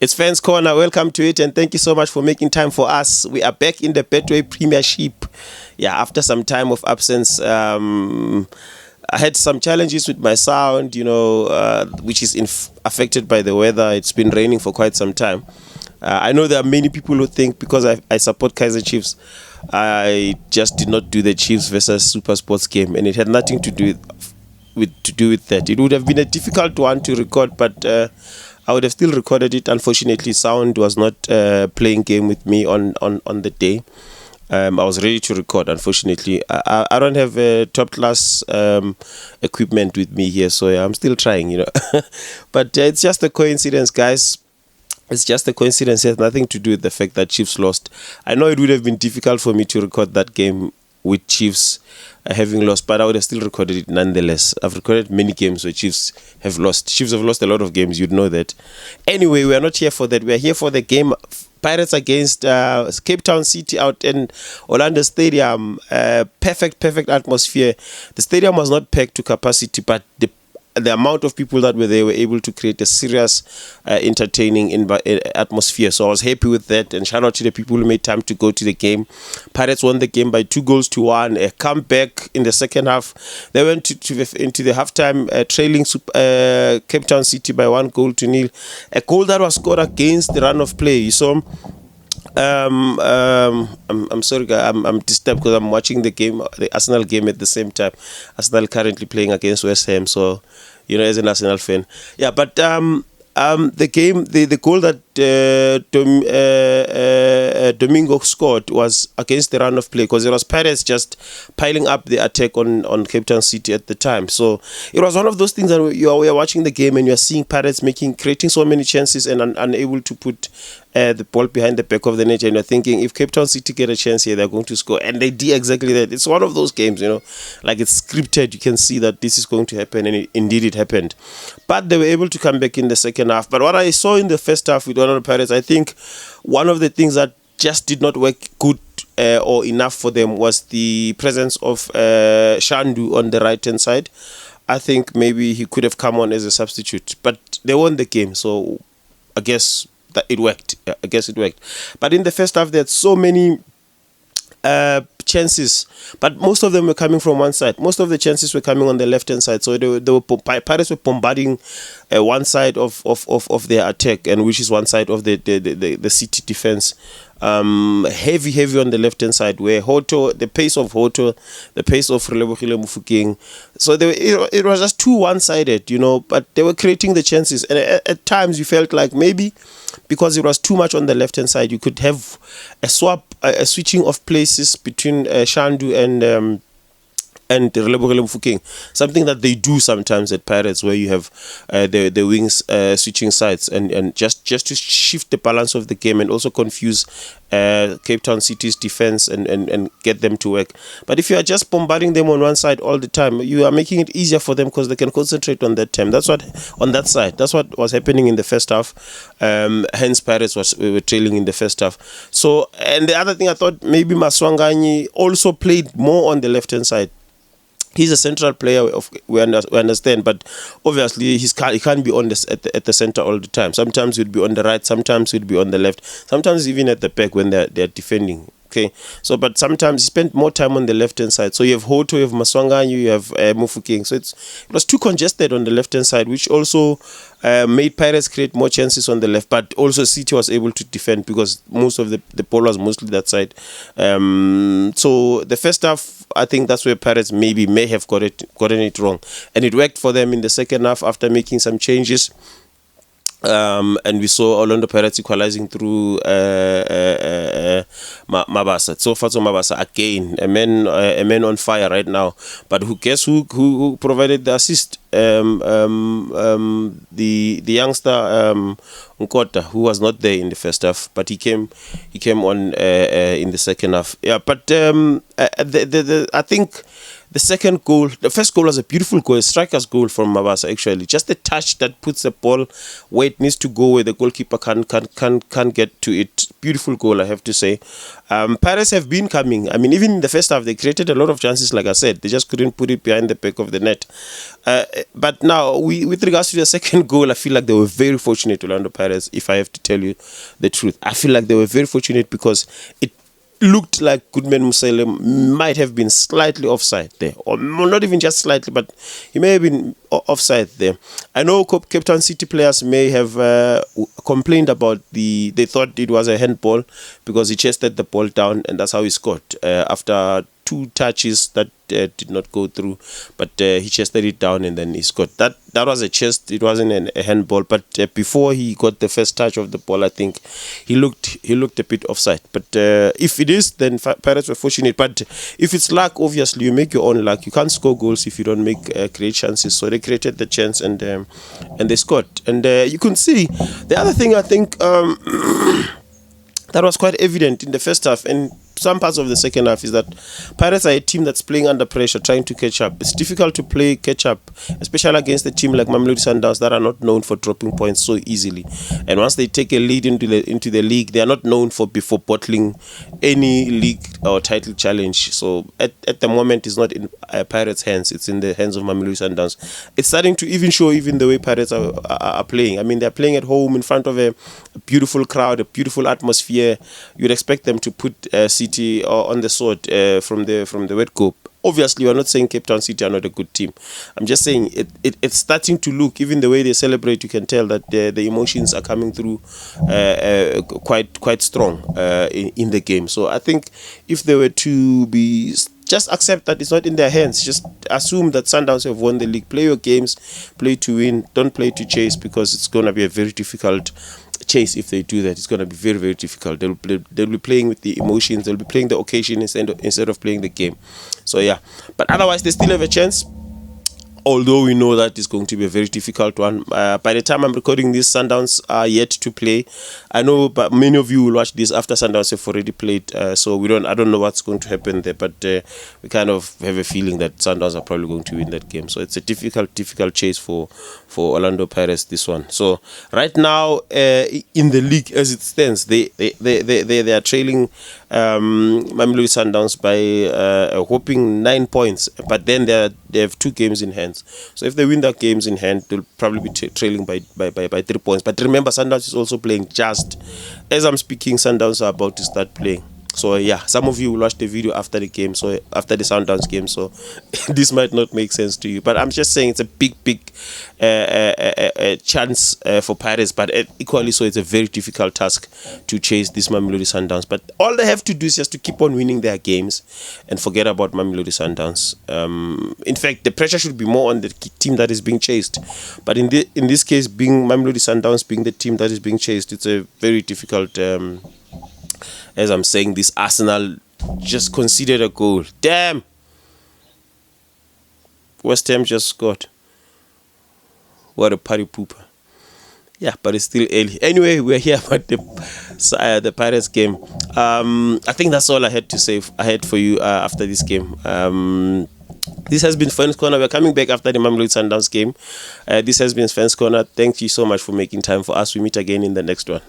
It's Fans Corner. Welcome to it, and thank you so much for making time for us. We are back in the Betway Premiership. Yeah, after some time of absence, I had some challenges with my sound, which is affected by the weather. It's been raining for quite some time. I know there are many people who think because I support Kaizer Chiefs, I just did not do the Chiefs versus Super Sports game, and it had nothing to do with that. It would have been a difficult one to record, but I would have still recorded it. Unfortunately, sound was not playing game with me on the day. I was ready to record. Unfortunately, I don't have top class equipment with me here, so yeah, I'm still trying, but it's just a coincidence, guys. It's just a coincidence. It has nothing to do with the fact that Chiefs lost. I know it would have been difficult for me to record that game with Chiefs having lost, but I would have still recorded it nonetheless. I've recorded many games where Chiefs have lost. Chiefs have lost a lot of games, you'd know that. Anyway, we are not here for that. We are here for the game Pirates against Cape Town City out in Orlando Stadium. Perfect atmosphere. The stadium was not packed to capacity, but the amount of people that were there were able to create a serious entertaining atmosphere. So I was happy with that, and shout out to the people who made time to go to the game. Pirates won the game by 2-1. A comeback in the second half. They went into the halftime trailing Cape Town City by 1-0. A goal that was scored against the run of play. So I'm sorry, I'm disturbed because I'm watching the Arsenal game at the same time. Arsenal currently playing against West Ham, so as an Arsenal fan, yeah. But the game, the goal that Domingo scored was against the run of play, because it was Pirates just piling up the attack on Cape Town City at the time. So it was one of those things that we are watching the game and you are seeing Pirates creating so many chances and unable to put the ball behind the back of the net, and you're thinking, if Cape Town City get a chance here, they're going to score, and they did exactly that. It's one of those games, like it's scripted. You can see that this is going to happen, and indeed it happened. But they were able to come back in the second half. But what I saw in the first half with Orlando Pirates, I think one of the things that just did not work good or enough for them was the presence of Shandu on the right hand side. I think maybe he could have come on as a substitute, but they won the game, so I guess that it worked. I guess it worked. But in the first half, they had so many chances, but most of them were coming from one side. Most of the chances were coming on the left hand side. So Pirates were bombarding one side of their attack, and which is one side of the City defense. Heavy on the left hand side, where the pace of Hoto, the pace of Relebohile Mufokeng. So it was just too one sided, but they were creating the chances, and at times you felt like maybe because it was too much on the left hand side, you could have a switching of places between Shandu and Relebohile Mofokeng, something that they do sometimes at Pirates, where you have the wings switching sides and just to shift the balance of the game and also confuse Cape Town City's defense and get them to work. But if you are just bombarding them on one side all the time, you are making it easier for them because they can concentrate on that time. That's what was happening in the first half. Hence Pirates were trailing in the first half. So, and the other thing, I thought maybe Maswanganyi also played more on the left hand side. He's a central player, we understand, but obviously he can't be on at the center all the time. Sometimes he'd be on the right, sometimes he'd be on the left, sometimes even at the back when they're defending. Okay, so but sometimes he spent more time on the left hand side. So you have Hoto, you have Maswanganyi, you have Mofokeng. So it was too congested on the left hand side, which also made Pirates create more chances on the left. But also City was able to defend because most of the ball was mostly that side. So the first half, I think that's where Pirates may have gotten it wrong, and it worked for them in the second half after making some changes. And we saw Orlando Pirates equalizing through Mabasa. So far, Mabasa again, a man on fire right now. But guess who provided the assist? The youngster Nkota, who was not there in the first half, but he came on in the second half. Yeah, but I think the second goal, the first goal was a beautiful goal, a striker's goal from Mabasa actually. Just the touch that puts the ball where it needs to go, where the goalkeeper can't get to it. Beautiful goal, I have to say. Pirates have been coming. I mean, even in the first half, they created a lot of chances, like I said. They just couldn't put it behind the back of the net. But now, with regards to the second goal, I feel like they were very fortunate, Orlando Pirates, if I have to tell you the truth. I feel like they were very fortunate because it looked like Goodman Musele might have been slightly offside there, or not even just slightly, but he may have been offside there. I know Cape Town City players may have complained about they thought it was a handball because he chested the ball down, and that's how he scored after 2 touches that did not go through, but he chested it down and then he scored. That was a chest, it wasn't a handball, but before he got the first touch of the ball, I think he looked a bit offside. But if it is, then Pirates were fortunate. But if it's luck, obviously you make your own luck. You can't score goals if you don't make great chances. So they created the chance and they scored. And you can see the other thing, I think that was quite evident in the first half and some parts of the second half, is that Pirates are a team that's playing under pressure, trying to catch up. It's difficult to play catch up, especially against a team like Mamelodi Sundowns that are not known for dropping points so easily. And once they take a lead into the league, they are not known for bottling any league or title challenge. So at the moment, it's not in Pirates' hands; it's in the hands of Mamelodi Sundowns. It's starting to even show the way Pirates are playing. I mean, they're playing at home in front of a beautiful crowd, a beautiful atmosphere. You'd expect them to put City on the sword from the word go. Obviously, we're not saying Cape Town City are not a good team. I'm just saying it's starting to look, even the way they celebrate, you can tell that the emotions are coming through quite strong in the game. So I think if they were to be, just accept that it's not in their hands. Just assume that Sundowns have won the league. Play your games, play to win. Don't play to chase, because it's going to be a very difficult chase. If they do that, it's going to be very, very difficult. They'll be playing with the emotions. They'll be playing the occasion instead of playing the game. So yeah, but otherwise they still have a chance, although we know that it's going to be a very difficult one. By the time I'm recording this, Sundowns are yet to play. I know, but many of you will watch this after Sundowns have already played. So I don't know what's going to happen there, but we kind of have a feeling that Sundowns are probably going to win that game. So it's a difficult chase for Orlando Pirates, this one. So right now in the league as it stands, they are trailing Mamelodi Sundowns by a whopping 9 points, but then they have 2 games in hand. So if they win that games in hand, they'll probably be trailing by 3 points. But remember, Sundowns is also playing just as I'm speaking. Sundowns are about to start playing. So yeah, some of you will watch the video after the game, so after the Sundowns game, so this might not make sense to you, but I'm just saying it's a big chance for Pirates, but equally so it's a very difficult task to chase this Mamelodi Sundowns. But all they have to do is just to keep on winning their games and forget about Mamelodi Sundowns. In fact, the pressure should be more on the team that is being chased, but in this case, being Mamelodi Sundowns being the team that is being chased, it's a very difficult. As I'm saying this, Arsenal just conceded a goal. Damn! West Ham just scored. What a party pooper. Yeah, but it's still early. Anyway, we're here about the Pirates game. I think that's all I had to say for you after this game. This has been Fans Corner. We're coming back after the Mamelodi Sundowns game. This has been Fans Corner. Thank you so much for making time for us. We meet again in the next one.